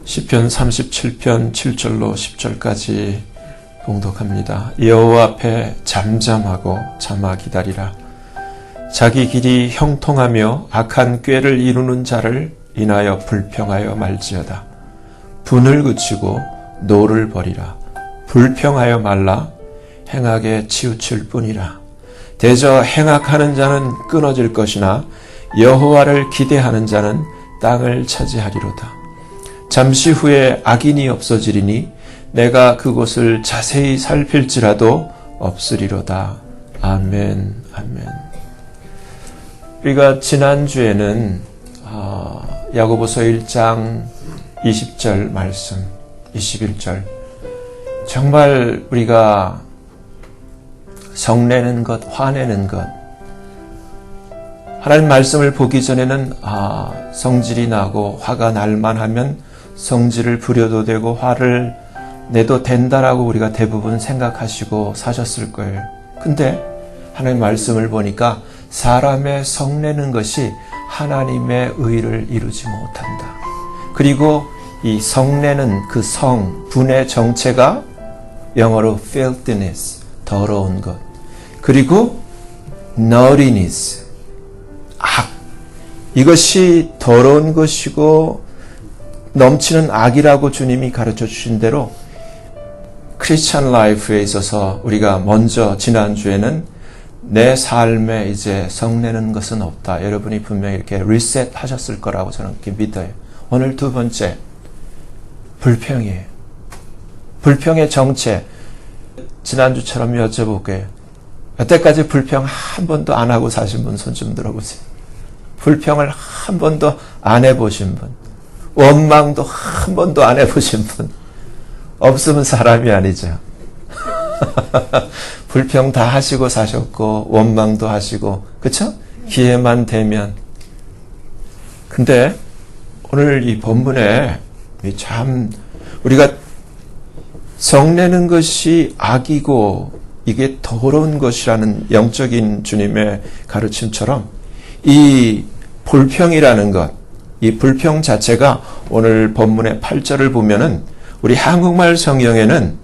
시편 37편 7절로 10절까지 봉독합니다. 여호와 앞에 잠잠하고 참아 기다리라. 자기 길이 형통하며 악한 꾀를 이루는 자를 인하여 불평하여 말지어다. 분을 그치고 노를 버리라. 불평하여 말라. 행악에 치우칠 뿐이라. 대저 행악하는 자는 끊어질 것이나 여호와를 기대하는 자는 땅을 차지하리로다. 잠시 후에 악인이 없어지리니 내가 그곳을 자세히 살필지라도 없으리로다. 아멘, 아멘. 우리가 지난주에는 야고보서 1장 20절 말씀, 21절 정말 우리가 성내는 것, 화내는 것, 하나님 말씀을 보기 전에는 성질이 나고 화가 날만 하면 성질을 부려도 되고 화를 내도 된다라고 우리가 대부분 생각하시고 사셨을 거예요. 근데 하나님 말씀을 보니까 사람의 성내는 것이 하나님의 의를 이루지 못한다. 그리고 이 성내는 그 분의 정체가 영어로 filthiness, 더러운 것. 그리고 naughtiness, 악. 이것이 더러운 것이고 넘치는 악이라고 주님이 가르쳐 주신 대로 크리스찬 라이프에 있어서 우리가 먼저 지난주에는 내 삶에 이제 성내는 것은 없다. 여러분이 분명히 이렇게 리셋 하셨을 거라고 저는 이렇게 믿어요. 오늘 두 번째, 불평이에요. 불평의 정체. 지난주처럼 여쭤볼게요. 여태까지 불평 한 번도 안 하고 사신 분 손 좀 들어보세요. 불평을 한 번도 안 해보신 분. 원망도 한 번도 안 해보신 분. 없으면 사람이 아니죠. 불평 다 하시고 사셨고 원망도 하시고, 그쵸? 기회만 되면. 근데 오늘 이 본문에 참 우리가 성내는 것이 악이고 이게 더러운 것이라는 영적인 주님의 가르침처럼 이 불평이라는 것, 이 불평 자체가 오늘 본문의 8절을 보면은 우리 한국말 성경에는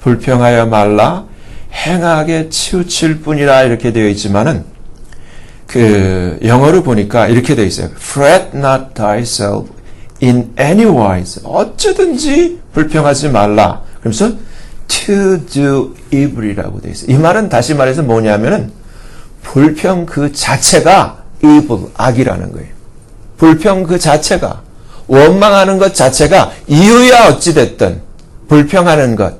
불평하여 말라 행악에 치우칠 뿐이라 이렇게 되어 있지만은 그 영어로 보니까 이렇게 되어 있어요. Fret not thyself in any wise. 어쩌든지 불평하지 말라. 그러면서 to do evil이라고 되어 있어요. 이 말은 다시 말해서 뭐냐면은 불평 그 자체가 evil, 악이라는 거예요. 불평 그 자체가, 원망하는 것 자체가 이유야 어찌됐든 불평하는 것.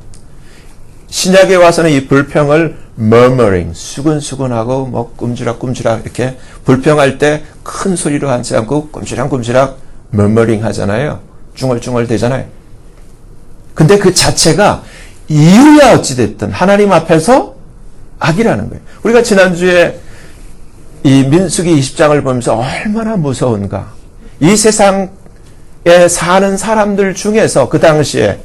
신약에 와서는 이 불평을 murmuring, 수근수근하고 뭐 꼼지락꼼지락 이렇게 불평할 때 큰 소리로 하지 않고 꼼지락꼼지락 murmuring 하잖아요. 중얼중얼 되잖아요. 근데 그 자체가 이유야 어찌됐든 하나님 앞에서 악이라는 거예요. 우리가 지난주에 이 민수기 20장을 보면서 얼마나 무서운가. 이 세상에 사는 사람들 중에서 그 당시에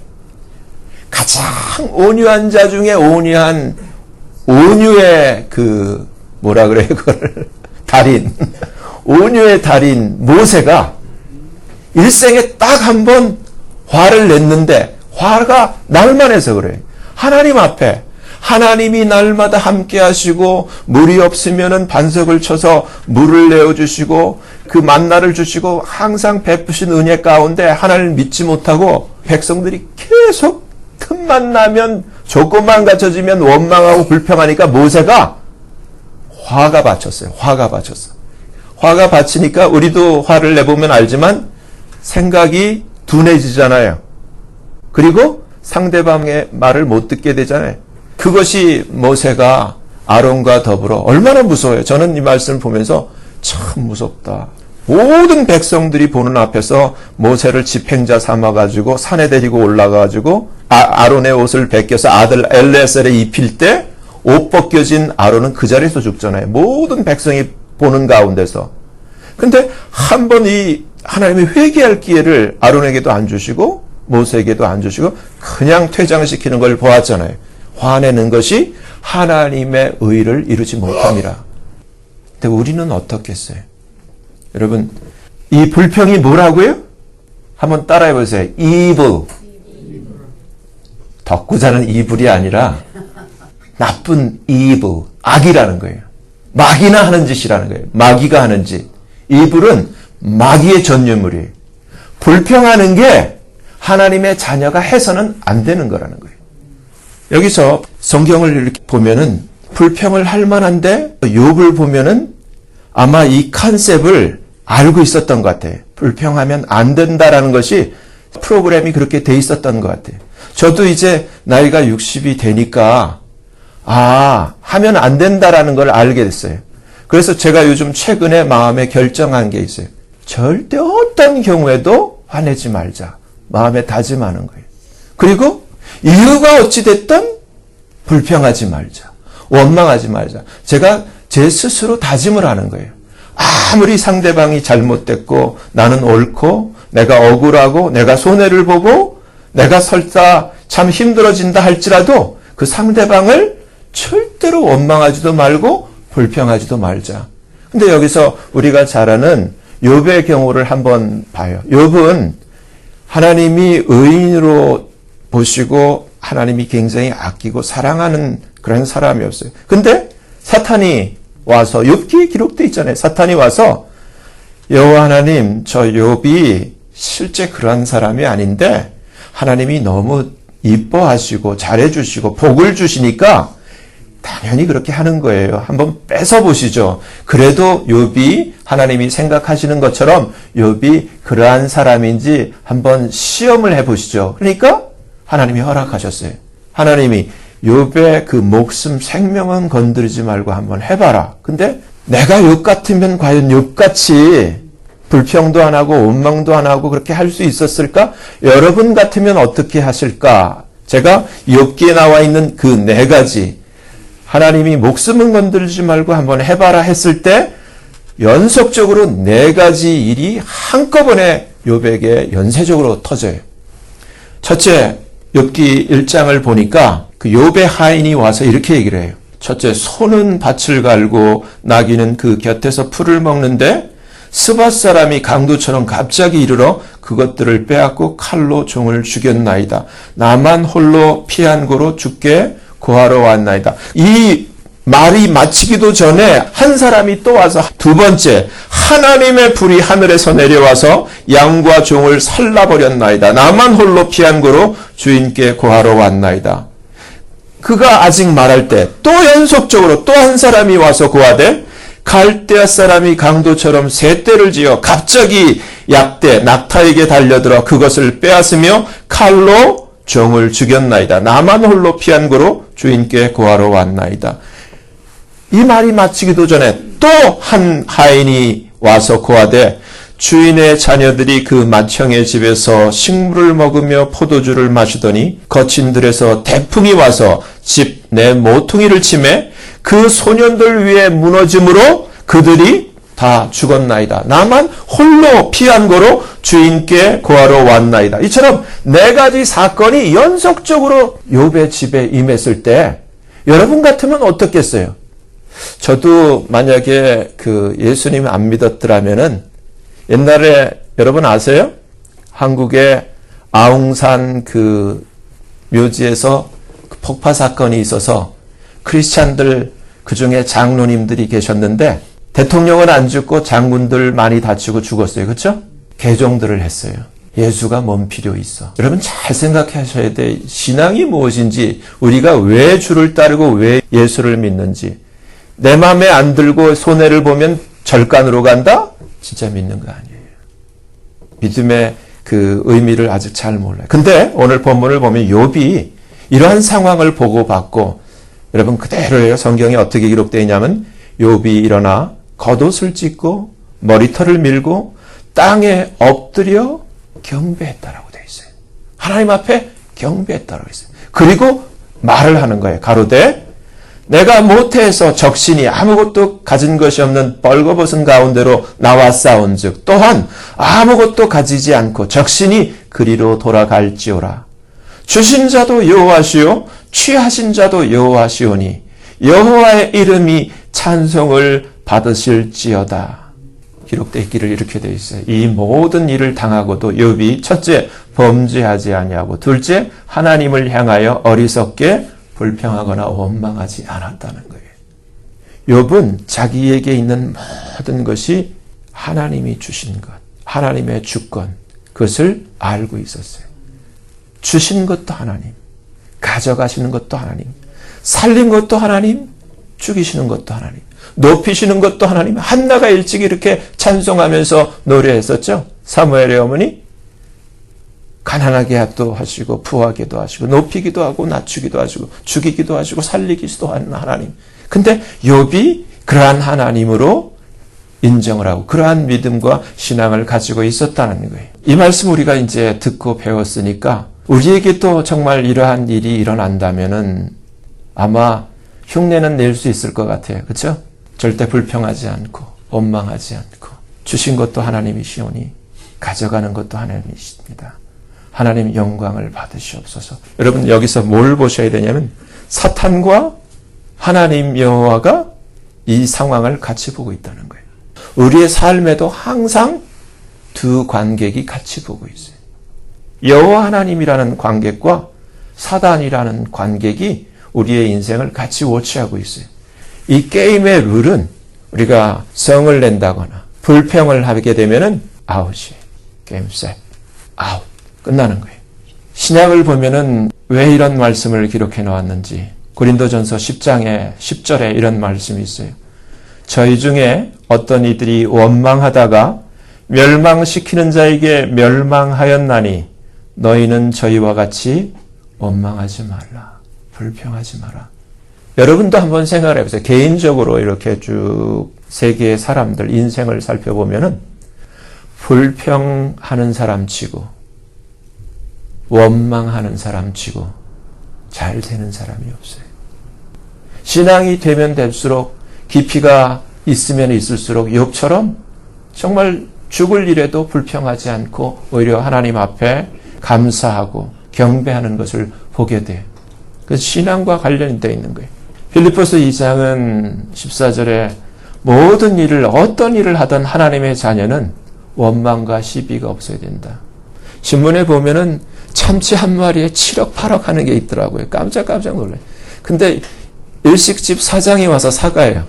가장 온유한 자 중에 온유한 온유의 그 뭐라 그래요 그걸 달인 온유의 달인 모세가 일생에 딱 한 번 화를 냈는데 화가 날만해서 그래요. 하나님 앞에 하나님이 날마다 함께 하시고 물이 없으면은 반석을 쳐서 물을 내어주시고 그 만나를 주시고 항상 베푸신 은혜 가운데 하나님을 믿지 못하고 백성들이 계속 틈만 나면 조금만 갖춰지면 원망하고 불평하니까 모세가 화가 받쳤어요. 화가 받쳤어. 화가 받치니까 우리도 화를 내보면 알지만 생각이 둔해지잖아요. 그리고 상대방의 말을 못 듣게 되잖아요. 그것이 모세가 아론과 더불어 얼마나 무서워요. 저는 이 말씀을 보면서 참 무섭다. 모든 백성들이 보는 앞에서 모세를 집행자 삼아가지고 산에 데리고 올라가가지고 아론의 옷을 벗겨서 아들 엘레셀에 입힐 때 옷 벗겨진 아론은 그 자리에서 죽잖아요. 모든 백성이 보는 가운데서. 근데 한 번 이 하나님이 회개할 기회를 아론에게도 안 주시고 모세에게도 안 주시고 그냥 퇴장시키는 걸 보았잖아요. 화내는 것이 하나님의 의를 이루지 못함이라. 근데 우리는 어떻겠어요? 여러분, 이 불평이 뭐라고요? 한번 따라해 보세요. evil. 덕구자는 이불이 아니라 나쁜 evil, 악이라는 거예요. 마귀나 하는 짓이라는 거예요. 마귀가 하는 짓. 이불은 마귀의 전유물이에요. 불평하는 게 하나님의 자녀가 해서는 안 되는 거라는 거예요. 여기서 성경을 이렇게 보면은 불평을 할 만한데 욥을 보면은 아마 이 컨셉을 알고 있었던 것 같아요. 불평하면 안 된다라는 것이 프로그램이 그렇게 돼 있었던 것 같아요. 저도 이제 나이가 60이 되니까 하면 안 된다라는 걸 알게 됐어요. 그래서 제가 요즘 최근에 마음에 결정한 게 있어요. 절대 어떤 경우에도 화내지 말자. 마음에 다짐하는 거예요. 그리고 이유가 어찌 됐든 불평하지 말자. 원망하지 말자. 제가 제 스스로 다짐을 하는 거예요. 아무리 상대방이 잘못됐고 나는 옳고 내가 억울하고 내가 손해를 보고 내가 설사 참 힘들어진다 할지라도 그 상대방을 절대로 원망하지도 말고 불평하지도 말자. 근데 여기서 우리가 잘 아는 욥의 경우를 한번 봐요. 욥은 하나님이 의인으로 보시고 하나님이 굉장히 아끼고 사랑하는 그런 사람이었어요. 근데 사탄이 와서 욥기에 기록되어 있잖아요. 사탄이 와서 여호와 하나님, 저 욥이 실제 그런 사람이 아닌데 하나님이 너무 이뻐하시고 잘해주시고 복을 주시니까 당연히 그렇게 하는 거예요. 한번 뺏어보시죠. 그래도 욥이 하나님이 생각하시는 것처럼 욥이 그러한 사람인지 한번 시험을 해보시죠. 그러니까 하나님이 허락하셨어요. 하나님이 욥의 그 목숨 생명은 건드리지 말고 한번 해봐라. 근데 내가 욥 같으면 과연 욥같이 불평도 안 하고 원망도 안 하고 그렇게 할 수 있었을까? 여러분 같으면 어떻게 하실까? 제가 욥기에 나와 있는 그 4가지 하나님이 목숨은 건들지 말고 한번 해봐라 했을 때 연속적으로 4가지 일이 한꺼번에 욥에게 연쇄적으로 터져요. 첫째, 욥기 1장을 보니까 그 욥의 하인이 와서 이렇게 얘기를 해요. 첫째, 소는 밭을 갈고 나귀는 그 곁에서 풀을 먹는데 스밧 사람이 강도처럼 갑자기 이르러 그것들을 빼앗고 칼로 종을 죽였나이다. 나만 홀로 피한 고로 죽게 고하러 왔나이다. 이 말이 마치기도 전에 한 사람이 또 와서 두 번째, 하나님의 불이 하늘에서 내려와서 양과 종을 살라버렸나이다. 나만 홀로 피한 고로 주인께 고하러 왔나이다. 그가 아직 말할 때 또 연속적으로 또 한 사람이 와서 고하되 갈대아 사람이 강도처럼 새 떼를 지어 갑자기 약대 낙타에게 달려들어 그것을 빼앗으며 칼로 종을 죽였나이다. 나만 홀로 피한 고로 주인께 고하러 왔나이다. 이 말이 마치기도 전에 또 한 하인이 와서 고하되 주인의 자녀들이 그 맏형의 집에서 식물을 먹으며 포도주를 마시더니 거친들에서 태풍이 와서 집 내 모퉁이를 치매 그 소년들 위에 무너짐으로 그들이 다 죽었나이다. 나만 홀로 피한 거로 주인께 고하러 왔나이다. 이처럼 4가지 사건이 연속적으로 욥의 집에 임했을 때 여러분 같으면 어떻겠어요? 저도 만약에 그 예수님 안 믿었더라면은 옛날에 여러분 아세요? 한국의 아웅산 그 묘지에서 그 폭파 사건이 있어서 크리스찬들 그중에 장로님들이 계셨는데 대통령은 안 죽고 장군들 많이 다치고 죽었어요. 그렇죠? 개종들을 했어요. 예수가 뭔 필요 있어? 여러분 잘 생각하셔야 돼. 신앙이 무엇인지, 우리가 왜 주를 따르고 왜 예수를 믿는지. 내 마음에 안 들고 손해를 보면 절간으로 간다? 진짜 믿는 거 아니에요. 믿음의 그 의미를 아직 잘 몰라요. 근데 오늘 본문을 보면 욥이 이러한 상황을 보고받고, 여러분 그대로예요. 성경에 어떻게 기록되어 있냐면 욥이 일어나 겉옷을 찢고 머리털을 밀고 땅에 엎드려 경배했다라고 되어 있어요. 하나님 앞에 경배했다라고 했어요. 그리고 말을 하는 거예요. 가로되 내가 모태에서 적신이 아무것도 가진 것이 없는 벌거벗은 가운데로 나왔사온즉 또한 아무것도 가지지 않고 적신이 그리로 돌아갈지어라. 주신 자도 여호와시요 취하신 자도 여호와시오니 여호와의 이름이 찬송을 받으실지어다. 기록되어 있기를 이렇게 되어 있어요. 이 모든 일을 당하고도 욥이 첫째 범죄하지 아니하고 둘째 하나님을 향하여 어리석게 불평하거나 원망하지 않았다는 거예요. 욥은 자기에게 있는 모든 것이 하나님이 주신 것, 하나님의 주권, 그것을 알고 있었어요. 주신 것도 하나님, 가져가시는 것도 하나님, 살린 것도 하나님, 죽이시는 것도 하나님, 높이시는 것도 하나님. 한나가 일찍 이렇게 찬송하면서 노래했었죠. 사무엘의 어머니 가난하게 하시고 부하게도 하시고 높이기도 하고 낮추기도 하시고 죽이기도 하시고 살리기도 하는 하나님. 근데 욥이 그러한 하나님으로 인정을 하고 그러한 믿음과 신앙을 가지고 있었다는 거예요. 이 말씀 우리가 이제 듣고 배웠으니까 우리에게도 정말 이러한 일이 일어난다면은 아마 흉내는 낼 수 있을 것 같아요. 그렇죠? 절대 불평하지 않고 원망하지 않고 주신 것도 하나님이시오니 가져가는 것도 하나님이십니다. 하나님 영광을 받으시옵소서. 여러분 여기서 뭘 보셔야 되냐면 사탄과 하나님 여호와가 이 상황을 같이 보고 있다는 거예요. 우리의 삶에도 항상 두 관객이 같이 보고 있어요. 여호와 하나님이라는 관객과 사단이라는 관객이 우리의 인생을 같이 워치하고 있어요. 이 게임의 룰은 우리가 성을 낸다거나 불평을 하게 되면은 아웃이에요. 게임 셋, 아웃. 끝나는 거예요. 신약을 보면은 왜 이런 말씀을 기록해 놓았는지 고린도전서 10장에 10절에 이런 말씀이 있어요. 저희 중에 어떤 이들이 원망하다가 멸망시키는 자에게 멸망하였나니 너희는 저희와 같이 원망하지 말라. 불평하지 마라. 여러분도 한번 생각을 해보세요. 개인적으로 이렇게 쭉 세계의 사람들 인생을 살펴보면은 불평하는 사람 치고 원망하는 사람 치고 잘 되는 사람이 없어요. 신앙이 되면 될수록 깊이가 있으면 있을수록 욥처럼 정말 죽을 일에도 불평하지 않고 오히려 하나님 앞에 감사하고 경배하는 것을 보게 돼요. 그 신앙과 관련이 되어 있는 거예요. 빌립보서 2장은 14절에 모든 일을 어떤 일을 하든 하나님의 자녀는 원망과 시비가 없어야 된다. 신문에 보면은 참치 한 마리에 7억 8억 하는 게 있더라고요. 깜짝 놀라요. 근데 일식집 사장이 와서 사가요.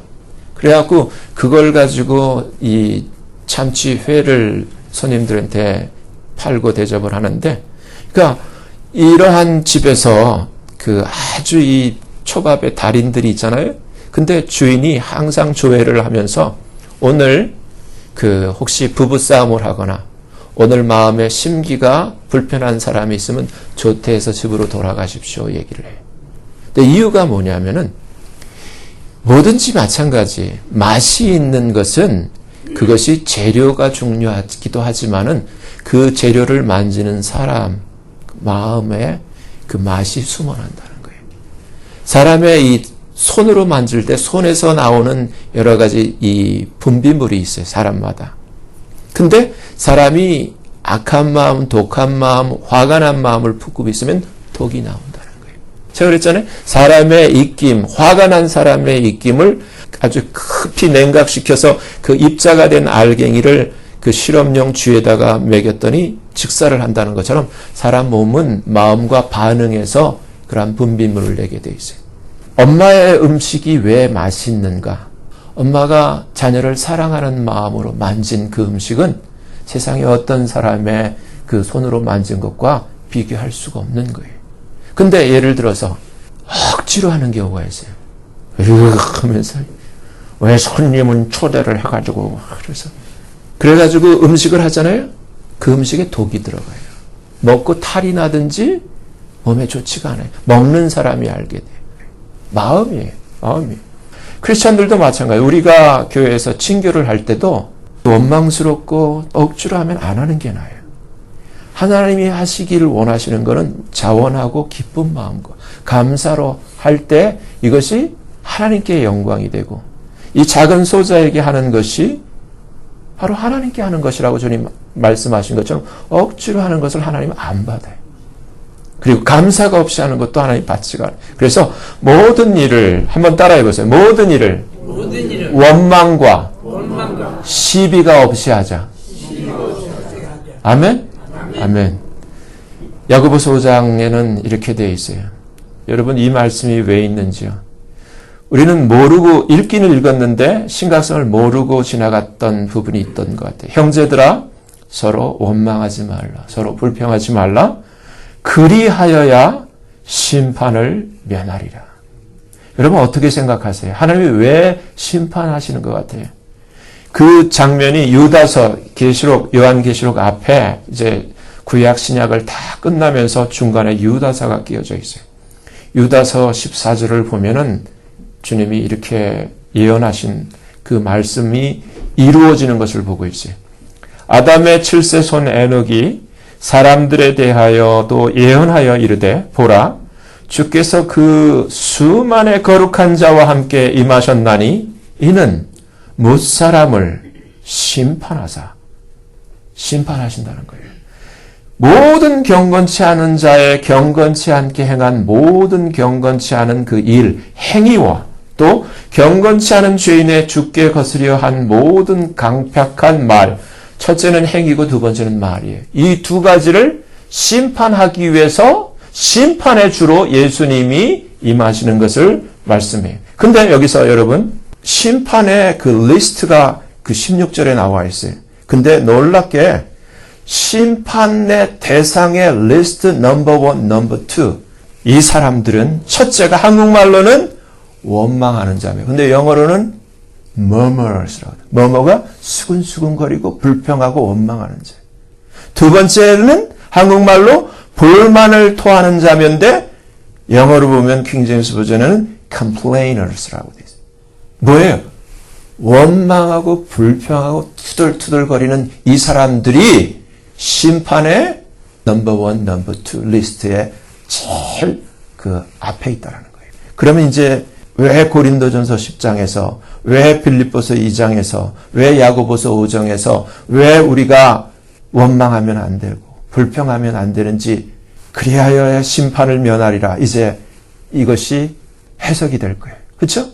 그래갖고 그걸 가지고 이 참치회를 손님들한테 팔고 대접을 하는데, 그러니까 이러한 집에서 그 아주 이 초밥의 달인들이 있잖아요. 근데 주인이 항상 조회를 하면서 오늘 그 혹시 부부싸움을 하거나 오늘 마음에 심기가 불편한 사람이 있으면 조퇴해서 집으로 돌아가십시오 얘기를 해요. 근데 이유가 뭐냐면은 뭐든지 마찬가지 맛이 있는 것은 그것이 재료가 중요하기도 하지만은 그 재료를 만지는 사람 마음에 그 맛이 숨어난다는 거예요. 사람의 이 손으로 만질 때 손에서 나오는 여러 가지 이 분비물이 있어요. 사람마다. 근데 사람이 악한 마음, 독한 마음, 화가 난 마음을 품고 있으면 독이 나온다는 거예요. 제가 그랬잖아요. 사람의 입김, 화가 난 사람의 입김을 아주 급히 냉각시켜서 그 입자가 된 알갱이를 그 실험용 쥐에다가 먹였더니 직사를 한다는 것처럼 사람 몸은 마음과 반응해서 그러한 분비물을 내게 돼 있어요. 엄마의 음식이 왜 맛있는가? 엄마가 자녀를 사랑하는 마음으로 만진 그 음식은 세상에 어떤 사람의 그 손으로 만진 것과 비교할 수가 없는 거예요. 근데 예를 들어서 억지로 하는 경우가 있어요. 하면서 왜 손님은 초대를 해가지고 그래가지고 음식을 하잖아요. 그 음식에 독이 들어가요. 먹고 탈이 나든지 몸에 좋지가 않아요. 먹는 사람이 알게 돼요. 마음이에요. 크리스찬들도 마찬가지예요. 우리가 교회에서 친교를 할 때도 원망스럽고 억지로 하면 안 하는 게 나아요. 하나님이 하시기를 원하시는 것은 자원하고 기쁜 마음과 감사로 할 때 이것이 하나님께 영광이 되고 이 작은 소자에게 하는 것이 바로 하나님께 하는 것이라고 주님 말씀하신 것처럼 억지로 하는 것을 하나님은 안 받아요. 그리고 감사가 없이 하는 것도 하나님 받지가 않아요. 그래서 모든 일을 한번 따라해 보세요. 모든 일을 원망과 시비가 없이 하자. 아멘? 아멘. 야고보서 5장에는 이렇게 되어 있어요. 여러분 이 말씀이 왜 있는지요? 우리는 모르고 읽기는 읽었는데 심각성을 모르고 지나갔던 부분이 있던 것 같아요. 형제들아 서로 원망하지 말라. 서로 불평하지 말라. 그리하여야 심판을 면하리라. 여러분 어떻게 생각하세요? 하나님이 왜 심판하시는 것 같아요? 그 장면이 유다서 계시록 요한계시록 앞에 이제 구약 신약을 다 끝나면서 중간에 유다서가 끼어져 있어요. 유다서 14절을 보면은 주님이 이렇게 예언하신 그 말씀이 이루어지는 것을 보고 있어요. 아담의 7세 손 에녹이 사람들에 대하여도 예언하여 이르되 보라 주께서 그 수만의 거룩한 자와 함께 임하셨나니 이는 무사람을 심판하신다는 거예요. 모든 경건치 않은 자의 경건치 않게 행한 모든 경건치 않은 그 일, 행위와 또 경건치 않은 죄인의 죽게 거스려 한 모든 강팍한 말, 첫째는 행위고 두 번째는 말이에요. 이 두 가지를 심판하기 위해서 심판의 주로 예수님이 임하시는 것을 말씀해요. 근데 여기서 여러분 심판의 그 리스트가 그 16절에 나와 있어요. 근데 놀랍게 심판의 대상의 리스트 넘버 1, 넘버 2 이 사람들은 첫째가 한국말로는 원망하는 자며 근데 영어로는 murmurs라고 해요. murmur가 수근수근거리고 불평하고 원망하는 자. 두 번째는 한국말로 불만을 토하는 자면데 영어로 보면 킹제임스 버전에는 complainers라고 되어 있어요. 뭐예요? 원망하고 불평하고 투덜투덜거리는 이 사람들이 심판의 넘버 1, 넘버 2 리스트에 제일 그 앞에 있다라는 거예요. 그러면 이제 왜 고린도전서 10장에서 왜 빌립보서 2장에서 왜 야고보서 5장에서 왜 우리가 원망하면 안 되고 불평하면 안 되는지 그리하여야 심판을 면하리라. 이제 이것이 해석이 될 거예요. 그렇죠?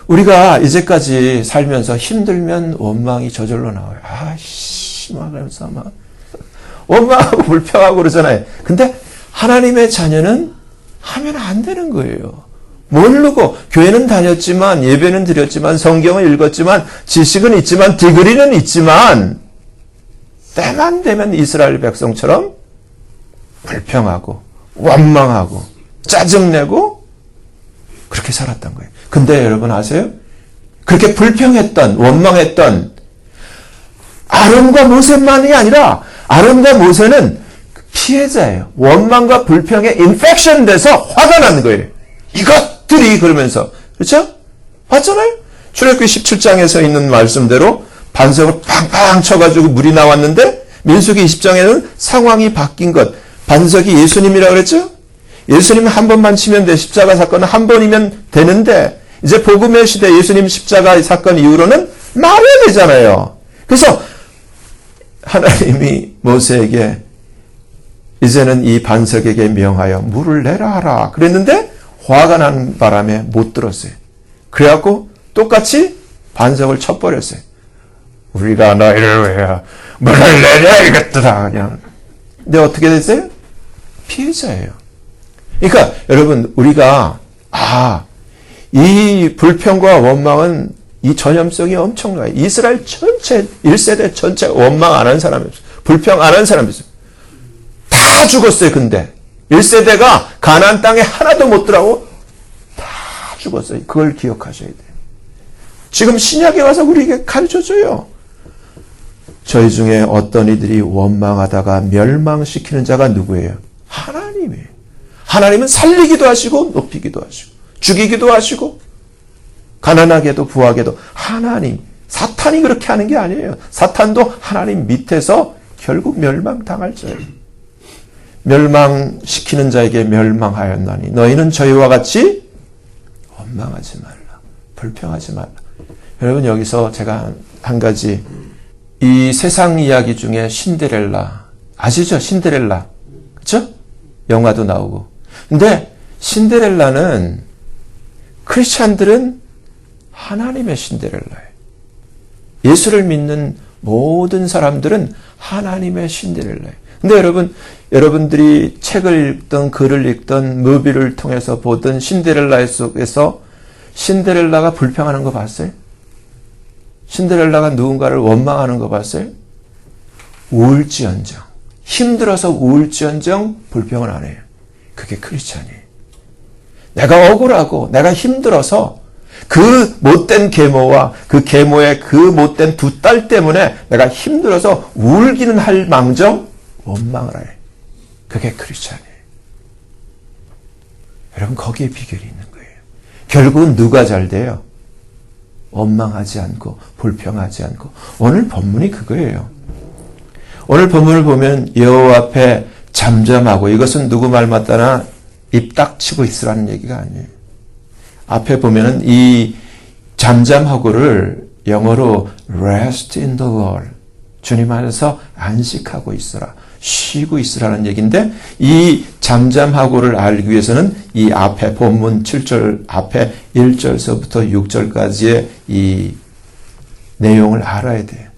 우리가 이제까지 살면서 힘들면 원망이 저절로 나와요. 아씨 막 그러면서 막 원망하고 불평하고 그러잖아요. 근데 하나님의 자녀는 하면 안 되는 거예요. 모르고 교회는 다녔지만 예배는 드렸지만 성경을 읽었지만 지식은 있지만 디그리는 있지만 때만 되면 이스라엘 백성처럼 불평하고 원망하고 짜증내고 그렇게 살았던 거예요. 근데 여러분 아세요? 그렇게 불평했던 원망했던 아론과 모세만이 아니라 아론과 모세는 피해자예요. 원망과 불평에 인펙션 돼서 화가 나는 거예요. 이것들이 그러면서 그렇죠? 봤잖아요? 출애굽기 17장에서 있는 말씀대로 반석을 팡팡 쳐가지고 물이 나왔는데 민수기 20장에는 상황이 바뀐 것. 반석이 예수님이라고 그랬죠? 예수님 한 번만 치면 돼. 십자가 사건은 한 번이면 되는데 이제 복음의 시대 예수님 십자가 사건 이후로는 말해야 되잖아요. 그래서 하나님이 모세에게 이제는 이 반석에게 명하여 물을 내라 하라 그랬는데 화가 난 바람에 못 들었어요. 그래갖고 똑같이 반석을 쳐버렸어요. 우리가 너희를 위해 물을 내려 이것들아 그냥. 근데 어떻게 됐어요? 피해자예요. 그러니까 여러분 우리가 이 불평과 원망은 이 전염성이 엄청나요. 이스라엘 전체 1세대 전체 원망 안 한 사람이 없어요. 불평 안 한 사람이 없어요. 다 죽었어요. 근데 1세대가 가나안 땅에 하나도 못 들어가고 다 죽었어요. 그걸 기억하셔야 돼요. 지금 신약에 와서 우리에게 가르쳐줘요. 저희 중에 어떤 이들이 원망하다가 멸망시키는 자가 누구예요? 하나님이에요. 하나님은 살리기도 하시고 높이기도 하시고 죽이기도 하시고 가난하게도 부하게도 하나님. 사탄이 그렇게 하는 게 아니에요. 사탄도 하나님 밑에서 결국 멸망당할 자예요. 멸망시키는 자에게 멸망하였나니 너희는 저희와 같이 원망하지 말라. 불평하지 말라. 여러분 여기서 제가 한 가지 이 세상 이야기 중에 신데렐라 아시죠? 신데렐라 그렇죠? 영화도 나오고 근데 신데렐라는 크리스찬들은 하나님의 신데렐라예요. 예수를 믿는 모든 사람들은 하나님의 신데렐라예요. 근데 여러분들이 책을 읽던 글을 읽던 무비를 통해서 보던 신데렐라 속에서 신데렐라가 불평하는 거 봤어요? 신데렐라가 누군가를 원망하는 거 봤어요? 우울지언정, 힘들어서 우울지언정 불평을 안 해요. 그게 크리스찬이에요. 내가 억울하고 내가 힘들어서 그 못된 계모와 그 계모의 그 못된 두 딸 때문에 내가 힘들어서 울기는 할 망정 원망을 해. 그게 크리스찬이에요. 여러분, 거기에 비결이 있는 거예요. 결국은 누가 잘 돼요? 원망하지 않고 불평하지 않고. 오늘 본문이 그거예요. 오늘 본문을 보면 여호와 앞에 잠잠하고, 이것은 누구 말 맞다나 입 닥치고 있으라는 얘기가 아니에요. 앞에 보면은 이 잠잠하고를 영어로 rest in the Lord, 주님 안에서 안식하고 있으라, 쉬고 있으라는 얘기인데, 이 잠잠하고를 알기 위해서는 이 앞에 본문 7절 앞에 1절서부터 6절까지의 이 내용을 알아야 돼요.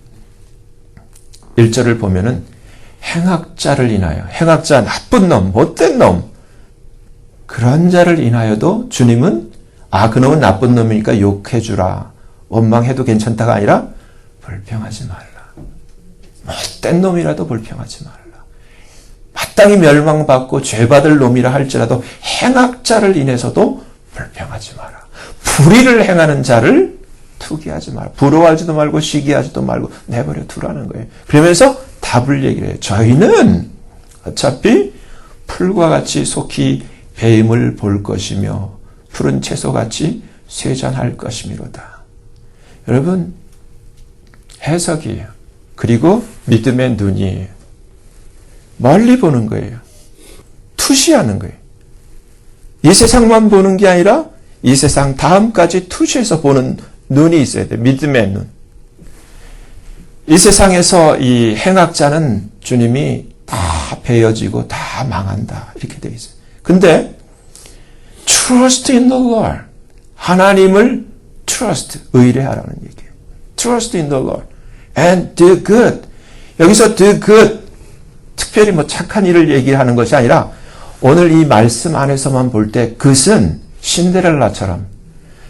1절을 보면은 행악자를 인하여, 행악자, 나쁜 놈, 못된 놈, 그런 자를 인하여도 주님은 그놈은 나쁜 놈이니까 욕해주라, 원망해도 괜찮다가 아니라 불평하지 말라. 못된 놈이라도 불평하지 말라. 마땅히 멸망받고 죄받을 놈이라 할지라도 행악자를 인해서도 불평하지 마라. 불의를 행하는 자를 투기하지 마라. 부러워하지도 말고 시기하지도 말고 내버려 두라는 거예요. 그러면서 답을 얘기를 해요. 저희는 어차피 풀과 같이 속히 배임을 볼 것이며 푸른 채소같이 쇠잔할 것이미로다. 여러분, 해석이에요. 그리고 믿음의 눈이에요. 멀리 보는 거예요. 투시하는 거예요. 이 세상만 보는 게 아니라 이 세상 다음까지 투시해서 보는 눈이 있어야 돼요. 믿음의 눈. 이 세상에서 이 행악자는 주님이 다 베어지고 다 망한다, 이렇게 되어 있어요. 근데 trust in the Lord, 하나님을 trust, 의뢰하라는 얘기예요. trust in the Lord and do good. 여기서 do good, 특별히 착한 일을 얘기하는 것이 아니라 오늘 이 말씀 안에서만 볼 때 그것은 신데렐라처럼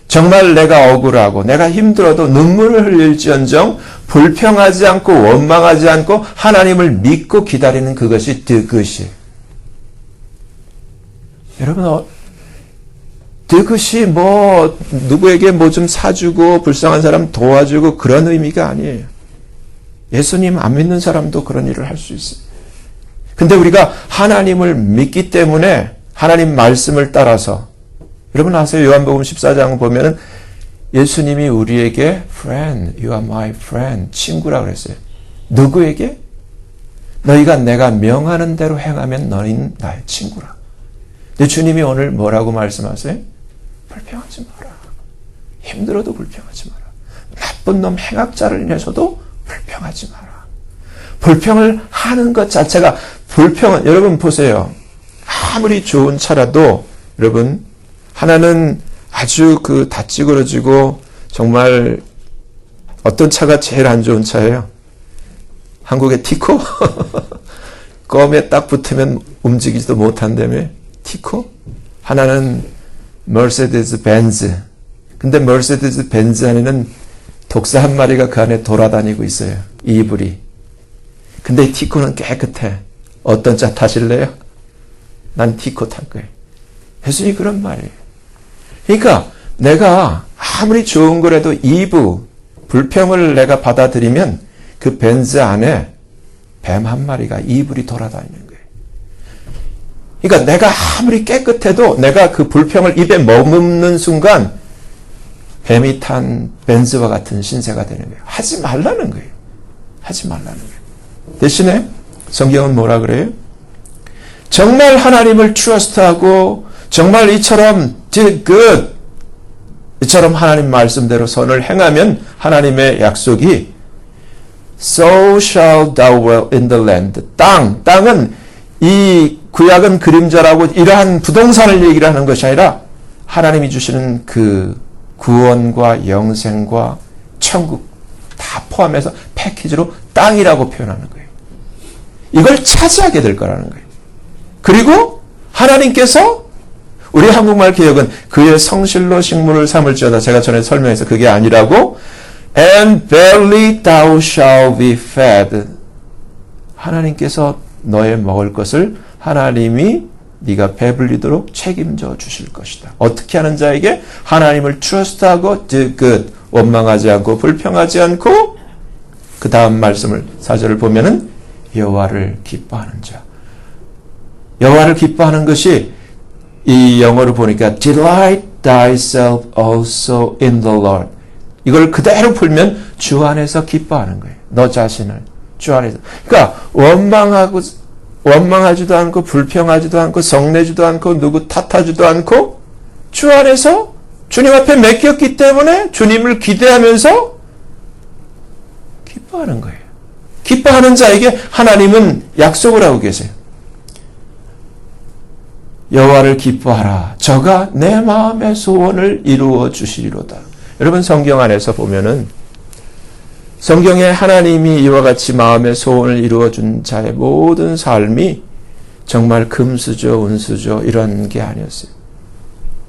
정말 내가 억울하고 내가 힘들어도 눈물을 흘릴지언정 불평하지 않고 원망하지 않고 하나님을 믿고 기다리는 그것이 do good이에요. 여러분, do good이 누구에게 좀 사주고 불쌍한 사람 도와주고 그런 의미가 아니에요. 예수님 안 믿는 사람도 그런 일을 할 수 있어요. 근데 우리가 하나님을 믿기 때문에 하나님 말씀을 따라서, 여러분 아세요? 요한복음 14장 보면은 예수님이 우리에게 friend, you are my friend, 친구라고 그랬어요. 누구에게? 너희가 내가 명하는 대로 행하면 너희는 나의 친구라. 근데 주님이 오늘 뭐라고 말씀하세요? 불평하지 마라. 힘들어도 불평하지 마라. 나쁜 놈 행악자를 인해서도 불평하지 마라. 불평을 하는 것 자체가, 불평은, 여러분 보세요. 아무리 좋은 차라도, 여러분, 하나는 아주 다 찌그러지고, 정말, 어떤 차가 제일 안 좋은 차예요? 한국의 티코? 껌에 딱 붙으면 움직이지도 못한다며? 티코? 하나는 머세디스 벤즈. 근데 머세디스 벤즈 안에는 독사 한 마리가 그 안에 돌아다니고 있어요. 이불이. 근데 이 티코는 깨끗해. 어떤 차 타실래요? 난 티코 탈 거예요. 예수님이 그런 말이에요. 그러니까 내가 아무리 좋은 거라도 불평을 내가 받아들이면 그 벤즈 안에 뱀 한 마리가 이불이 돌아다니는 거예요. 그러니까 내가 아무리 깨끗해도 내가 그 불평을 입에 머금는 순간 뱀이 탄 벤즈와 같은 신세가 되는 거예요. 하지 말라는 거예요. 하지 말라는 거예요. 대신에 성경은 뭐라 그래요? 정말 하나님을 트러스트하고 정말 이처럼 do good, 이처럼 하나님 말씀대로 선을 행하면 하나님의 약속이 so shall thou dwell in the land. 땅은 이 구약은 그림자라고 이러한 부동산을 얘기를 하는 것이 아니라 하나님이 주시는 그 구원과 영생과 천국 다 다 포함해서 패키지로 땅이라고 표현하는 거예요. 이걸 차지하게 될 거라는 거예요. 그리고 하나님께서 우리 한국말 개혁은 그의 성실로 식물을 삼을지어다. 제가 전에 설명해서 그게 아니라고 And verily thou shalt be fed. 하나님께서 너의 먹을 것을 하나님이 네가 배불리도록 책임져 주실 것이다. 어떻게 하는 자에게? 하나님을 트러스트하고 원망하지 않고 불평하지 않고 그 다음 말씀을 4절을 보면은 여호와를 기뻐하는 자. 여호와를 기뻐하는 것이 이 영어로 보니까 delight thyself also in the Lord. 이걸 그대로 풀면 주 안에서 기뻐하는 거예요. 너 자신을 주 안에서. 그러니까 원망하지도 않고 불평하지도 않고 성내지도 않고 누구 탓하지도 않고 주 안에서 주님 앞에 맡겼기 때문에 주님을 기대하면서 기뻐하는 거예요. 기뻐하는 자에게 하나님은 약속을 하고 계세요. 여호와를 기뻐하라. 저가 내 마음의 소원을 이루어 주시리로다. 여러분 성경 안에서 보면은 성경에 하나님이 이와 같이 마음의 소원을 이루어 준 자의 모든 삶이 정말 금수저 운수저 이런 게 아니었어요.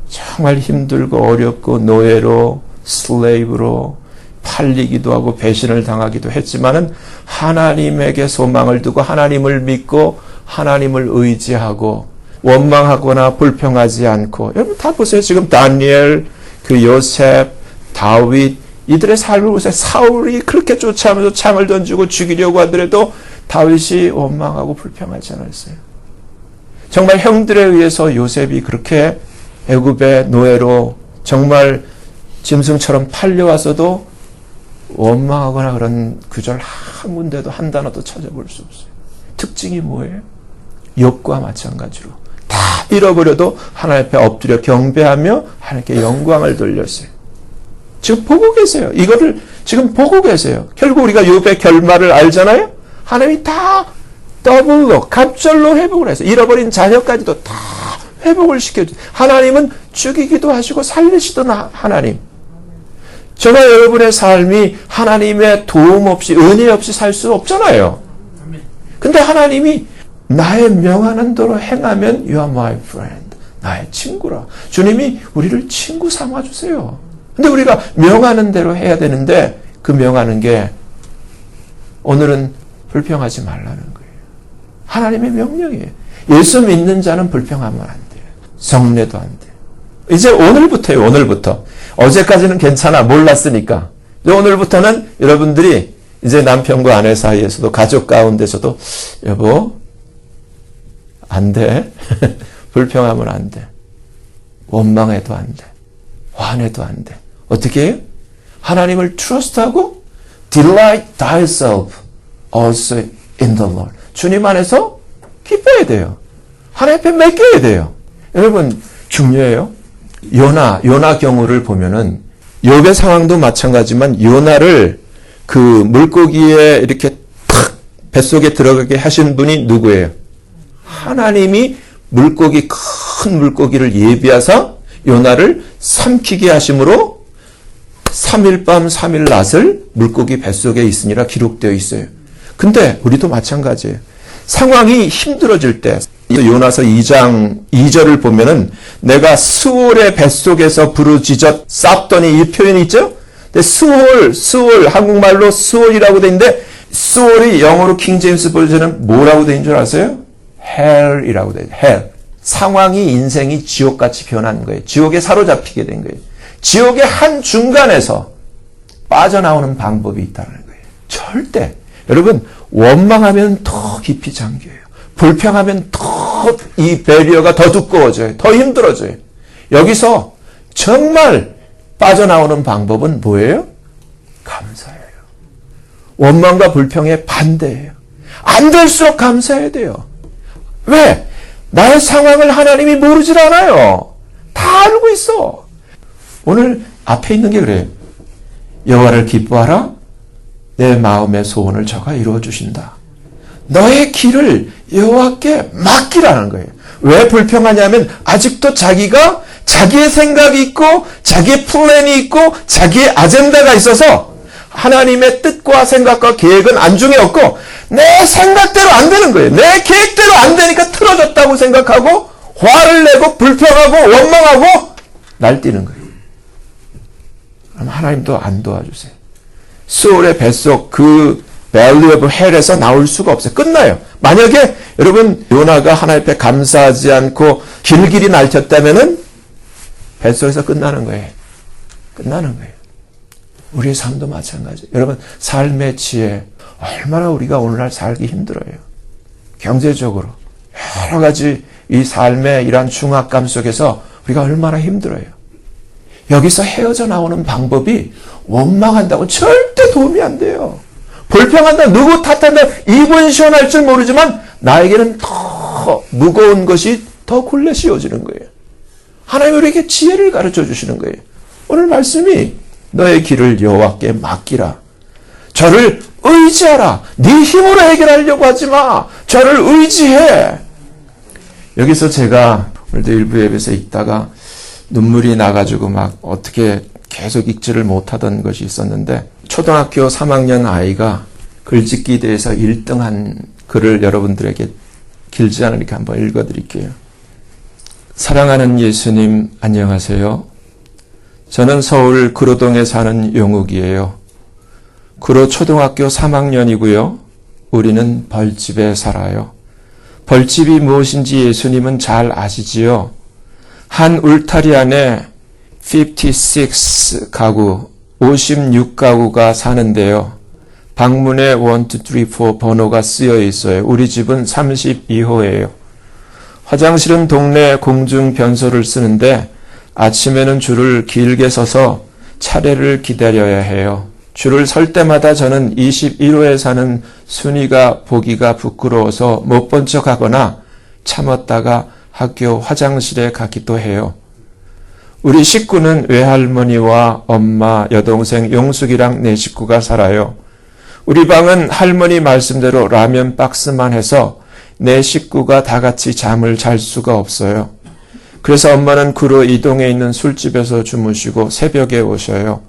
정말 힘들고 어렵고 노예로 슬레이브로 팔리기도 하고 배신을 당하기도 했지만은 하나님에게 소망을 두고 하나님을 믿고 하나님을 의지하고 원망하거나 불평하지 않고 여러분 다 보세요. 지금 다니엘, 그 요셉, 다윗 이들의 삶을 보세요. 사울이 그렇게 쫓아오면서 창을 던지고 죽이려고 하더라도 다윗이 원망하고 불평하지 않았어요. 정말 형들에 의해서 요셉이 그렇게 애굽의 노예로 정말 짐승처럼 팔려와서도 원망하거나 그런 구절 한 군데도 한 단어도 찾아볼 수 없어요. 특징이 뭐예요? 욥과 마찬가지로 다 잃어버려도 하나님 앞에 엎드려 경배하며 하나님께 영광을 돌렸어요. 지금 보고 계세요. 이거를 지금 보고 계세요. 결국 우리가 욥의 결말을 알잖아요. 하나님이 다 더블로 갑절로 회복을 해서 잃어버린 자녀까지도 다 회복을 시켜주세요. 하나님은 죽이기도 하시고 살리시던 하나님. 저와 여러분의 삶이 하나님의 도움 없이 은혜 없이 살 수 없잖아요. 근데 하나님이 나의 명하는 대로 행하면 You are my friend. 나의 친구라. 주님이 우리를 친구 삼아주세요. 근데 우리가 명하는 대로 해야 되는데 그 명하는 게 오늘은 불평하지 말라는 거예요. 하나님의 명령이에요. 예수 믿는 자는 불평하면 안 돼요. 성례도 안 돼요. 이제 오늘부터예요. 오늘부터. 어제까지는 괜찮아. 몰랐으니까. 오늘부터는 여러분들이 이제 남편과 아내 사이에서도 가족 가운데서도 여보 안 돼. 불평하면 안 돼. 원망해도 안 돼. 화내도 안 돼. 어떻게 해요? 하나님을 트러스트하고 delight thyself also in the Lord. 주님 안에서 기뻐야 돼요. 하나님 앞에 맡겨야 돼요. 여러분 중요해요. 요나 경우를 보면은 욥의 상황도 마찬가지지만 요나를 그 물고기에 이렇게 탁 뱃속에 들어가게 하신 분이 누구예요? 하나님이 큰 물고기를 예비하사 요나를 삼키게 하심으로 3일 밤 3일 낮을 물고기 뱃속에 있으니라 기록되어 있어요. 근데 우리도 마찬가지예요. 상황이 힘들어질 때 요나서 2장 2절을 보면은 내가 스올의 뱃속에서 부르짖어 쌌더니 이 표현이 있죠? 근데 스올 한국말로 스올이라고 돼 있는데 스올이 영어로 킹제임스 버전은 뭐라고 돼 있는 줄 아세요? hell이라고 돼 있어요. hell. 상황이 인생이 지옥같이 변한 거예요. 지옥에 사로잡히게 된 거예요. 지옥의 한 중간에서 빠져나오는 방법이 있다는 거예요. 절대 여러분 원망하면 더 깊이 잠겨요. 불평하면 더 이 배리어가 더 두꺼워져요. 더 힘들어져요. 여기서 정말 빠져나오는 방법은 뭐예요? 감사예요. 원망과 불평의 반대예요. 안 될수록 감사해야 돼요. 왜? 나의 상황을 하나님이 모르질 않아요. 다 알고 있어. 오늘 앞에 있는 게 그래요. 여호와를 기뻐하라. 내 마음의 소원을 저가 이루어 주신다. 너의 길을 여호와께 맡기라는 거예요. 왜 불평하냐면 아직도 자기가 자기의 생각이 있고 자기의 플랜이 있고 자기의 아젠다가 있어서 하나님의 뜻과 생각과 계획은 안중에 없고 내 생각대로 안 되는 거예요. 내 계획대로 안 되니까 틀어졌다고 생각하고 화를 내고 불평하고 원망하고 날뛰는 거예요. 그럼 하나님도 안 도와주세요. 수월의 뱃속 그 밸리 오브 헬에서 나올 수가 없어요. 끝나요. 만약에 여러분 요나가 하나님 앞에 감사하지 않고 길길이 날쳤다면은 뱃속에서 끝나는 거예요. 끝나는 거예요. 우리의 삶도 마찬가지예요. 여러분 삶의 지혜 얼마나 우리가 오늘날 살기 힘들어요. 경제적으로 여러 가지 이 삶의 이러한 중압감 속에서 우리가 얼마나 힘들어요. 여기서 헤어져 나오는 방법이 원망한다고 절대 도움이 안 돼요. 불평한다, 누구 탓한다, 입은 시원할 줄 모르지만 나에게는 더 무거운 것이 더 굴레 씌워지는 거예요. 하나님 우리에게 지혜를 가르쳐 주시는 거예요. 오늘 말씀이 너의 길을 여호와께 맡기라. 저를 의지하라. 네 힘으로 해결하려고 하지 마. 저를 의지해. 여기서 제가 오늘도 일부 예배에서 읽다가 눈물이 나가지고 막 어떻게 계속 읽지를 못하던 것이 있었는데 초등학교 3학년 아이가 글짓기 대회에서 1등한 글을 여러분들에게 길지 않으니까 한번 읽어드릴게요. 사랑하는 예수님 안녕하세요. 저는 서울 구로동에 사는 용욱이에요. 구로 초등학교 3학년이고요. 우리는 벌집에 살아요. 벌집이 무엇인지 예수님은 잘 아시지요? 한 울타리 안에 56 가구, 56가구가 사는데요. 방문에 1, 2, 3, 4 번호가 쓰여 있어요. 우리 집은 32호예요. 화장실은 동네 공중 변소를 쓰는데 아침에는 줄을 길게 서서 차례를 기다려야 해요. 줄을 설 때마다 저는 21호에 사는 순이가 보기가 부끄러워서 못 본 척하거나 참았다가 학교 화장실에 가기도 해요. 우리 식구는 외할머니와 엄마, 여동생 용숙이랑 내 식구가 살아요. 우리 방은 할머니 말씀대로 라면 박스만 해서 내 식구가 다 같이 잠을 잘 수가 없어요. 그래서 엄마는 구로 이동에 있는 술집에서 주무시고 새벽에 오셔요.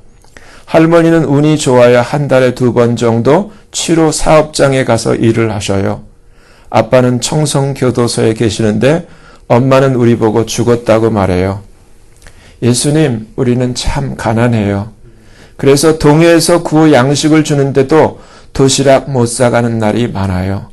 할머니는 운이 좋아야 한 달에 2번 정도 치료 사업장에 가서 일을 하셔요. 아빠는 청성교도소에 계시는데 엄마는 우리 보고 죽었다고 말해요. 예수님, 우리는 참 가난해요. 그래서 동해에서 구워 양식을 주는데도 도시락 못 사가는 날이 많아요.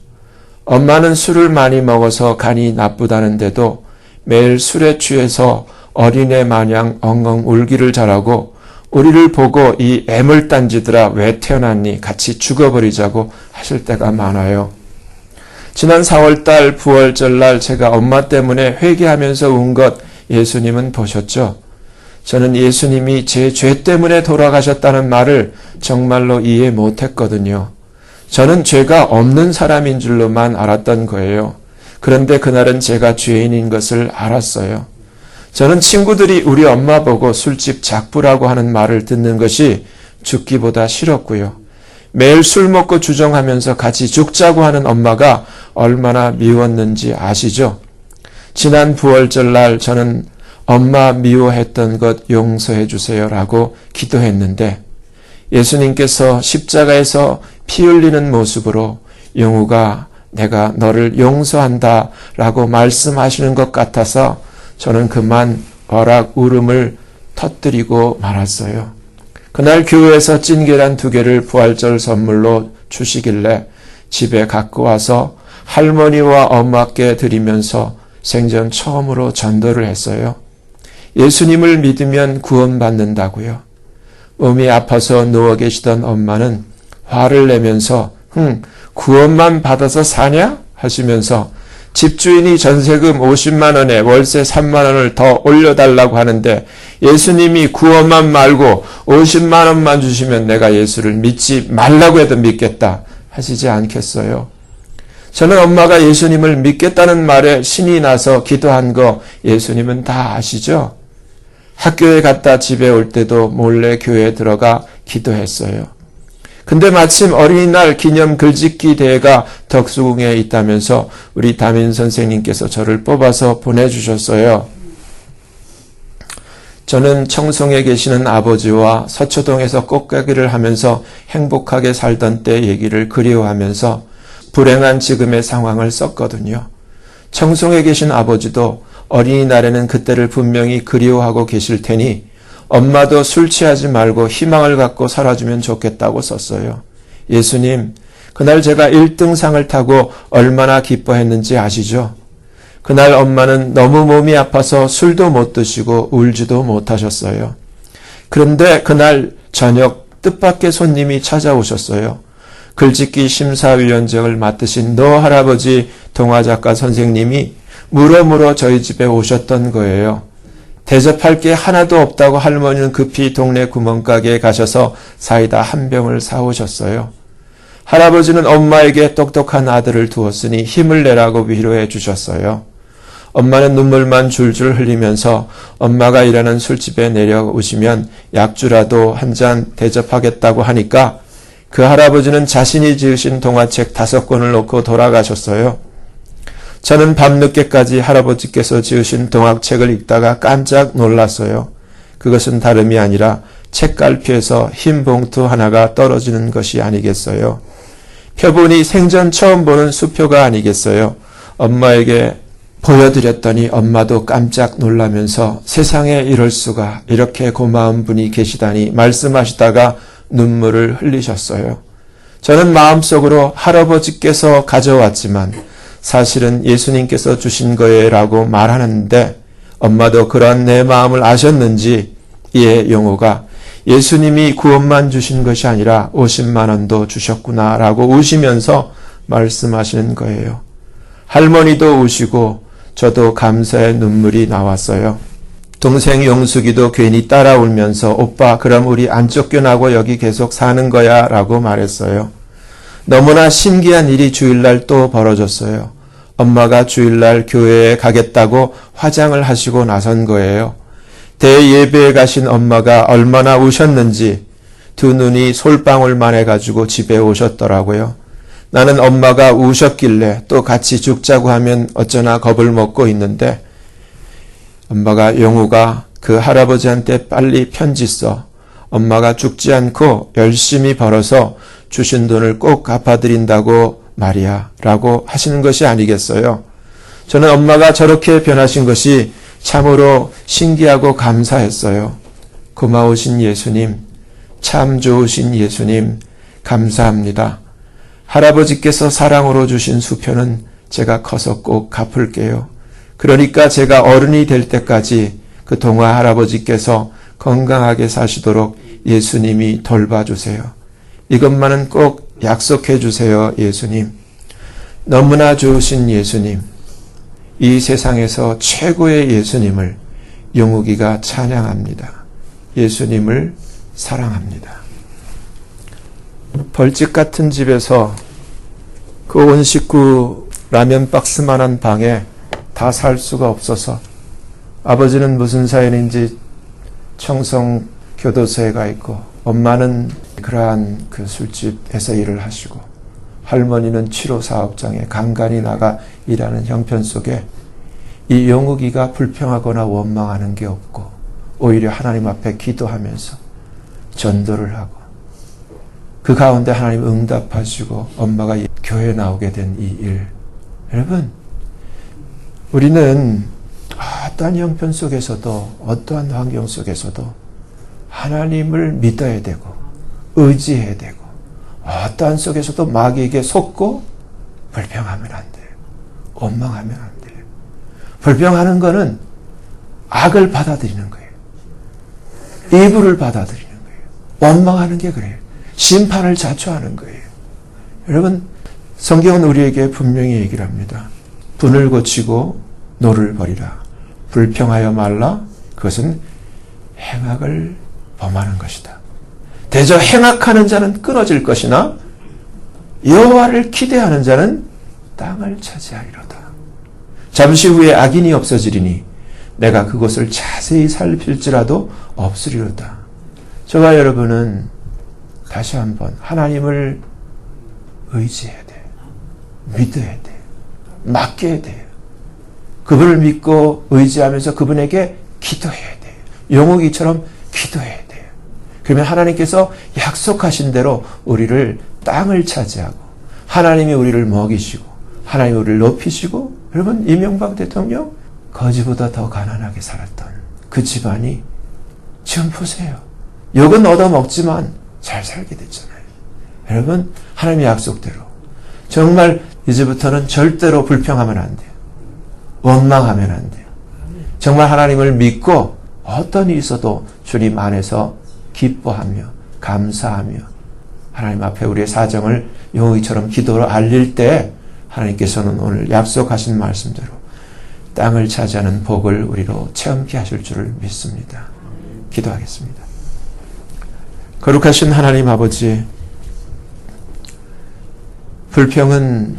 엄마는 술을 많이 먹어서 간이 나쁘다는데도 매일 술에 취해서 어린애 마냥 엉엉 울기를 잘하고 우리를 보고 이 애물단지들아 왜 태어났니? 같이 죽어버리자고 하실 때가 많아요. 지난 4월달 부활절날 제가 엄마 때문에 회개하면서 운 것 예수님은 보셨죠? 저는 예수님이 제 죄 때문에 돌아가셨다는 말을 정말로 이해 못했거든요. 저는 죄가 없는 사람인 줄로만 알았던 거예요. 그런데 그날은 제가 죄인인 것을 알았어요. 저는 친구들이 우리 엄마 보고 술집 작부라고 하는 말을 듣는 것이 죽기보다 싫었고요. 매일 술 먹고 주정하면서 같이 죽자고 하는 엄마가 얼마나 미웠는지 아시죠? 지난 부활절날 저는 엄마 미워했던 것 용서해 주세요라고 기도했는데 예수님께서 십자가에서 피 흘리는 모습으로 용우가 내가 너를 용서한다 라고 말씀하시는 것 같아서 저는 그만 어락 울음을 터뜨리고 말았어요. 그날 교회에서 찐계란 2개를 부활절 선물로 주시길래 집에 갖고 와서 할머니와 엄마께 드리면서 생전 처음으로 전도를 했어요. 예수님을 믿으면 구원받는다고요. 몸이 아파서 누워 계시던 엄마는 화를 내면서 구원만 받아서 사냐? 하시면서 집주인이 전세금 50만 원에 월세 3만 원을 더 올려달라고 하는데 예수님이 구원만 말고 50만 원만 주시면 내가 예수를 믿지 말라고 해도 믿겠다 하시지 않겠어요? 저는 엄마가 예수님을 믿겠다는 말에 신이 나서 기도한 거 예수님은 다 아시죠? 학교에 갔다 집에 올 때도 몰래 교회에 들어가 기도했어요. 근데 마침 어린이날 기념 글짓기 대회가 덕수궁에 있다면서 우리 담임 선생님께서 저를 뽑아서 보내주셨어요. 저는 청송에 계시는 아버지와 서초동에서 꽃가게를 하면서 행복하게 살던 때 얘기를 그리워하면서 불행한 지금의 상황을 썼거든요. 청송에 계신 아버지도 어린이날에는 그때를 분명히 그리워하고 계실 테니 엄마도 술 취하지 말고 희망을 갖고 살아주면 좋겠다고 썼어요. 예수님, 그날 제가 1등상을 타고 얼마나 기뻐했는지 아시죠? 그날 엄마는 너무 몸이 아파서 술도 못 드시고 울지도 못하셨어요. 그런데 그날 저녁 뜻밖의 손님이 찾아오셨어요. 글짓기 심사위원장을 맡으신 노 할아버지 동화작가 선생님이 물어물어 저희 집에 오셨던 거예요. 대접할 게 하나도 없다고 할머니는 급히 동네 구멍가게에 가셔서 사이다 한 병을 사오셨어요. 할아버지는 엄마에게 똑똑한 아들을 두었으니 힘을 내라고 위로해 주셨어요. 엄마는 눈물만 줄줄 흘리면서 엄마가 일하는 술집에 내려오시면 약주라도 한 잔 대접하겠다고 하니까 그 할아버지는 자신이 지으신 동화책 5권을 놓고 돌아가셨어요. 저는 밤늦게까지 할아버지께서 지으신 동화책을 읽다가 깜짝 놀랐어요. 그것은 다름이 아니라 책갈피에서 흰 봉투 하나가 떨어지는 것이 아니겠어요. 표본이 생전 처음 보는 수표가 아니겠어요. 엄마에게 보여드렸더니 엄마도 깜짝 놀라면서 세상에 이럴 수가, 이렇게 고마운 분이 계시다니 말씀하시다가 눈물을 흘리셨어요. 저는 마음속으로 할아버지께서 가져왔지만 사실은 예수님께서 주신 거예요라고 말하는데 엄마도 그런 내 마음을 아셨는지 이에 용호가 예수님이 구원만 주신 것이 아니라 50만 원도 주셨구나라고 우시면서 말씀하시는 거예요. 할머니도 우시고 저도 감사의 눈물이 나왔어요. 동생 용숙이도 괜히 따라 울면서 오빠 그럼 우리 안 쫓겨나고 여기 계속 사는 거야 라고 말했어요. 너무나 신기한 일이 주일날 또 벌어졌어요. 엄마가 주일날 교회에 가겠다고 화장을 하시고 나선 거예요. 대예배에 가신 엄마가 얼마나 우셨는지 두 눈이 솔방울만 해가지고 집에 오셨더라고요. 나는 엄마가 우셨길래 또 같이 죽자고 하면 어쩌나 겁을 먹고 있는데 엄마가 용우가 그 할아버지한테 빨리 편지 써 엄마가 죽지 않고 열심히 벌어서 주신 돈을 꼭 갚아드린다고 말이야 라고 하시는 것이 아니겠어요. 저는 엄마가 저렇게 변하신 것이 참으로 신기하고 감사했어요. 고마우신 예수님, 참 좋으신 예수님 감사합니다. 할아버지께서 사랑으로 주신 수표는 제가 커서 꼭 갚을게요. 그러니까 제가 어른이 될 때까지 그 동화 할아버지께서 건강하게 사시도록 예수님이 돌봐주세요. 이것만은 꼭 약속해 주세요, 예수님. 너무나 좋으신 예수님, 이 세상에서 최고의 예수님을 용욱이가 찬양합니다. 예수님을 사랑합니다. 벌집 같은 집에서 그 온 식구 라면 박스만한 방에 다 살 수가 없어서 아버지는 무슨 사연인지 청송 교도소에 가 있고 엄마는 그러한 그 술집에서 일을 하시고 할머니는 치료사업장에 간간히 나가 일하는 형편 속에 이 용욱이가 불평하거나 원망하는 게 없고 오히려 하나님 앞에 기도하면서 전도를 하고 그 가운데 하나님 응답하시고 엄마가 교회에 나오게 된 이 일. 여러분, 우리는 어떠한 형편 속에서도 어떠한 환경 속에서도 하나님을 믿어야 되고 의지해야 되고 어떠한 속에서도 마귀에게 속고 불평하면 안 돼요. 원망하면 안 돼요. 불평하는 거는 악을 받아들이는 거예요. 이불을 받아들이는 거예요. 원망하는 게 그래요. 심판을 자초하는 거예요. 여러분, 성경은 우리에게 분명히 얘기를 합니다. 분을 고치고 노를 버리라. 불평하여 말라. 그것은 행악을 범하는 것이다. 대저 행악하는 자는 끊어질 것이나 여호와를 기대하는 자는 땅을 차지하리로다. 잠시 후에 악인이 없어지리니 내가 그것을 자세히 살필지라도 없으리로다. 저와 여러분은 다시 한번 하나님을 의지해야 돼요. 믿어야 돼요. 맡겨야 돼요. 그분을 믿고 의지하면서 그분에게 기도해야 돼요. 용욱이처럼 기도해야 돼요. 그러면 하나님께서 약속하신 대로 우리를 땅을 차지하고 하나님이 우리를 먹이시고 하나님이 우리를 높이시고, 여러분 이명박 대통령 거지보다 더 가난하게 살았던 그 집안이 지금 보세요. 욕은 얻어먹지만 잘 살게 됐잖아요. 여러분 하나님의 약속대로 정말 이제부터는 절대로 불평하면 안 돼요. 원망하면 안 돼요. 정말 하나님을 믿고 어떤 일이 있어도 주님 안에서 기뻐하며 감사하며 하나님 앞에 우리의 사정을 용의처럼 기도로 알릴 때 하나님께서는 오늘 약속하신 말씀대로 땅을 차지하는 복을 우리로 체험케 하실 줄을 믿습니다. 기도하겠습니다. 거룩하신 하나님 아버지, 불평은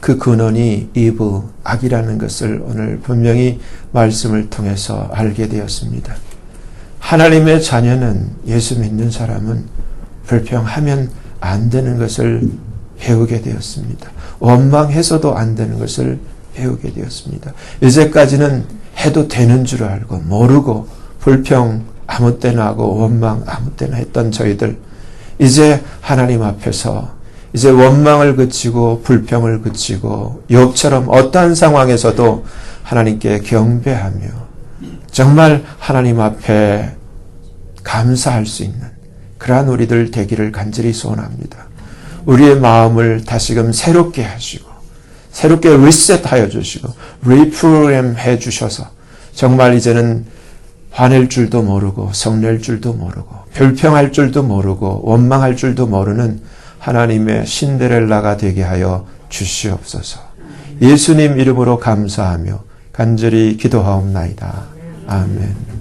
그 근원이 이브, 악이라는 것을 오늘 분명히 말씀을 통해서 알게 되었습니다. 하나님의 자녀는, 예수 믿는 사람은 불평하면 안 되는 것을 배우게 되었습니다. 원망해서도 안 되는 것을 배우게 되었습니다. 이제까지는 해도 되는 줄 알고 모르고 불평 아무 때나 하고 원망 아무 때나 했던 저희들, 이제 하나님 앞에서 이제 원망을 그치고 불평을 그치고 욥처럼 어떠한 상황에서도 하나님께 경배하며 정말 하나님 앞에 감사할 수 있는 그러한 우리들 되기를 간절히 소원합니다. 우리의 마음을 다시금 새롭게 하시고 새롭게 리셋하여 주시고 리프레임해 주셔서 정말 이제는 화낼 줄도 모르고 성낼 줄도 모르고 불평할 줄도 모르고 원망할 줄도 모르는 하나님의 신데렐라가 되게 하여 주시옵소서. 예수님 이름으로 감사하며 간절히 기도하옵나이다. 아멘.